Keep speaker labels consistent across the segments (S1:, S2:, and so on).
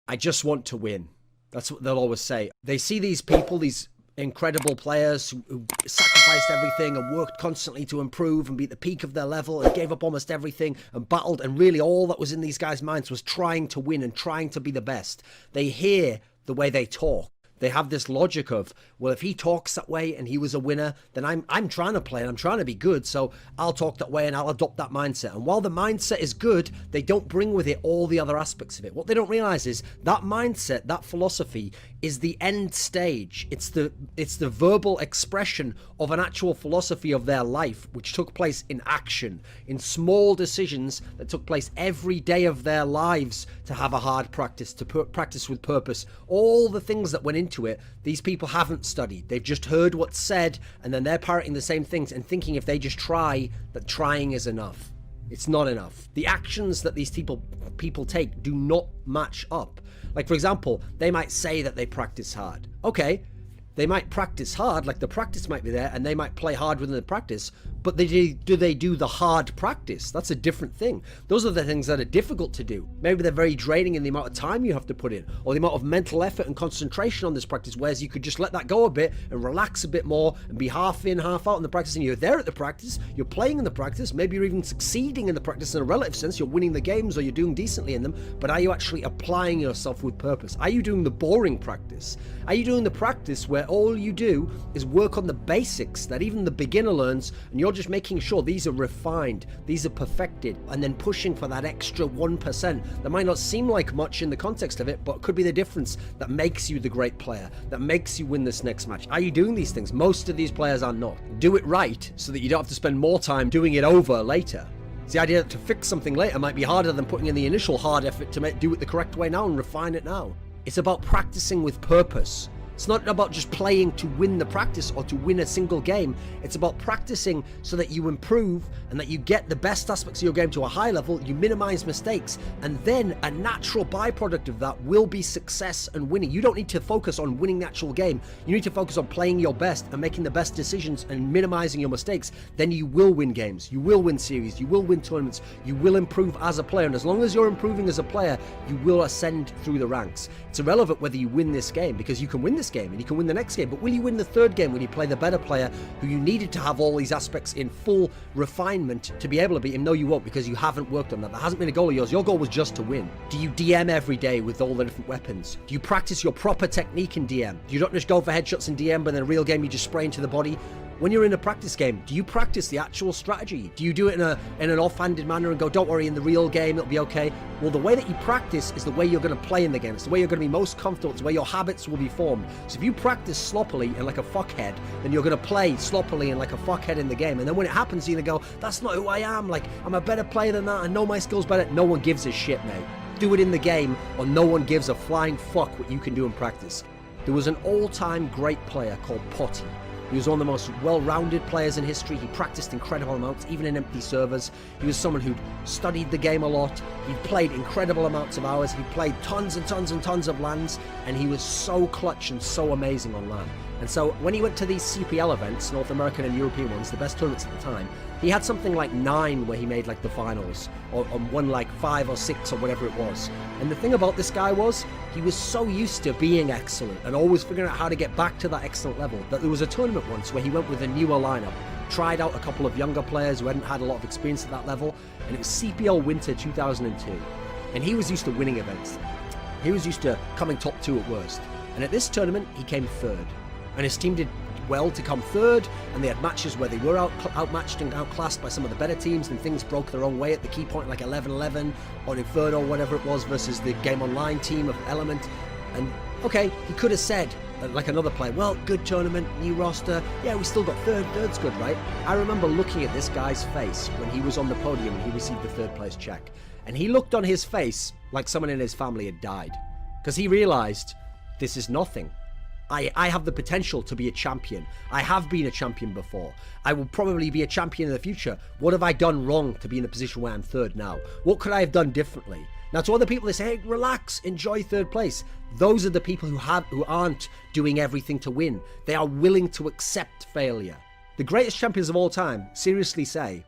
S1: I just want to win. That's what they'll always say. They see these people, these incredible players who sacrificed everything and worked constantly to improve and be at the peak of their level and gave up almost everything and battled, and really all that was in these guys' minds was trying to win and trying to be the best. They hear the way they talk. They have this logic of, well, if he talks that way and he was a winner, then I'm trying to play and I'm trying to be good, so I'll talk that way and I'll adopt that mindset. And while the mindset is good, they don't bring with it all the other aspects of it. What they don't realize is that mindset, that philosophy, is the end stage. It's the verbal expression of an actual philosophy of their life, which took place in action, in small decisions that took place every day of their lives, to have a hard practice, to practice with purpose. All the things that went into it, these people haven't studied. They've just heard what's said, and then they're parroting the same things and thinking if they just try, that trying is enough. It's not enough. The actions that these people take do not match up. Like, for example, they might say that they practice hard. Okay, they might practice hard, like the practice might be there, and they might play hard within the practice, but do they do the hard practice? That's a different thing. Those are the things that are difficult to do. Maybe they're very draining in the amount of time you have to put in, or the amount of mental effort and concentration on this practice, whereas you could just let that go a bit and relax a bit more and be half in, half out in the practice, and you're there at the practice, you're playing in the practice, maybe you're even succeeding in the practice in a relative sense, you're winning the games or you're doing decently in them, but are you actually applying yourself with purpose? Are you doing the boring practice? Are you doing the practice where all you do is work on the basics that even the beginner learns, and you're just making sure these are refined, these are perfected, and then pushing for that extra 1% that might not seem like much in the context of it, but could be the difference that makes you the great player, that makes you win this next match? Are you doing these things? Most of these players are not. Do it right so that you don't have to spend more time doing it over later. It's the idea that to fix something later might be harder than putting in the initial hard effort to do it the correct way now and refine it now. It's about practicing with purpose. It's not about just playing to win the practice or to win a single game. It's about practicing so that you improve and that you get the best aspects of your game to a high level, you minimize mistakes, and then a natural byproduct of that will be success and winning. You don't need to focus on winning the actual game. You need to focus on playing your best and making the best decisions and minimizing your mistakes. Then you will win games, you will win series, you will win tournaments, you will improve as a player, and as long as you're improving as a player, you will ascend through the ranks. It's irrelevant whether you win this game, because you can win this game and you can win the next game, but will you win the third game when you play the better player who you needed to have all these aspects in full refinement to be able to beat him? No, you won't, because you haven't worked on that. That hasn't been a goal of yours. Your goal was just to win. Do you DM every day with all the different weapons? Do you practice your proper technique in DM? Do you not just go for headshots in DM, but in a real game you just spray into the body? When you're in a practice game, do you practice the actual strategy? Do you do it in an offhanded manner and go, don't worry, in the real game it'll be okay? Well, the way that you practice is the way you're going to play in the game. It's the way you're going to be most comfortable. It's the way your habits will be formed. So if you practice sloppily and like a fuckhead, then you're going to play sloppily and like a fuckhead in the game. And then when it happens, you're going to go, that's not who I am. Like, I'm a better player than that. I know my skills better. No one gives a shit, mate. Do it in the game, or no one gives a flying fuck what you can do in practice. There was an all-time great player called Potty. He was one of the most well-rounded players in history. He practiced incredible amounts, even in empty servers. He was someone who'd studied the game a lot. He'd played incredible amounts of hours. He played tons and tons and tons of LANs, and he was so clutch and so amazing on LAN. And so when he went to these CPL events, North American and European ones, the best tournaments at the time, he had something like 9 where he made like the finals, or won like 5 or 6 or whatever it was. And the thing about this guy was, he was so used to being excellent and always figuring out how to get back to that excellent level, that there was a tournament once where he went with a newer lineup, tried out a couple of younger players who hadn't had a lot of experience at that level, and it was CPL Winter 2002. And he was used to winning events. He was used to coming top 2 at worst. And at this tournament, he came 3rd. And his team did well to come 3rd, and they had matches where they were outmatched and outclassed by some of the better teams, and things broke their own way at the key point, like 11-11 or Inferno or whatever it was, versus the Game Online team of Element. And okay, he could have said, like another player, well, good tournament, new roster, yeah, we still got 3rd, 3rd's good, right? I remember looking at this guy's face when he was on the podium and he received the 3rd place check, and he looked on his face like someone in his family had died, because he realized, this is nothing. I have the potential to be a champion. I have been a champion before. I will probably be a champion in the future. What have I done wrong to be in the position where I'm 3rd now? What could I have done differently? Now, to other people, they say, hey, relax, enjoy 3rd place. Those are the people who aren't doing everything to win. They are willing to accept failure. The greatest champions of all time seriously say,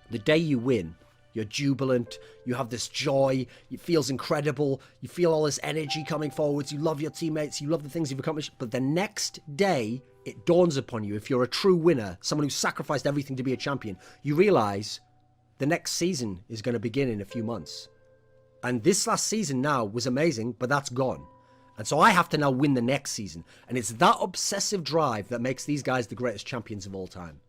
S1: the day you win You're jubilant. You have this joy. It feels incredible. You feel all this energy coming forwards. You love your teammates. You love the things you've accomplished. But the next day, it dawns upon you, if you're a true winner, someone who sacrificed everything to be a champion, you realize the next season is going to begin in a few months. And this last season now was amazing, but that's gone. And so I have to now win the next season. And it's that obsessive drive that makes these guys the greatest champions of all time.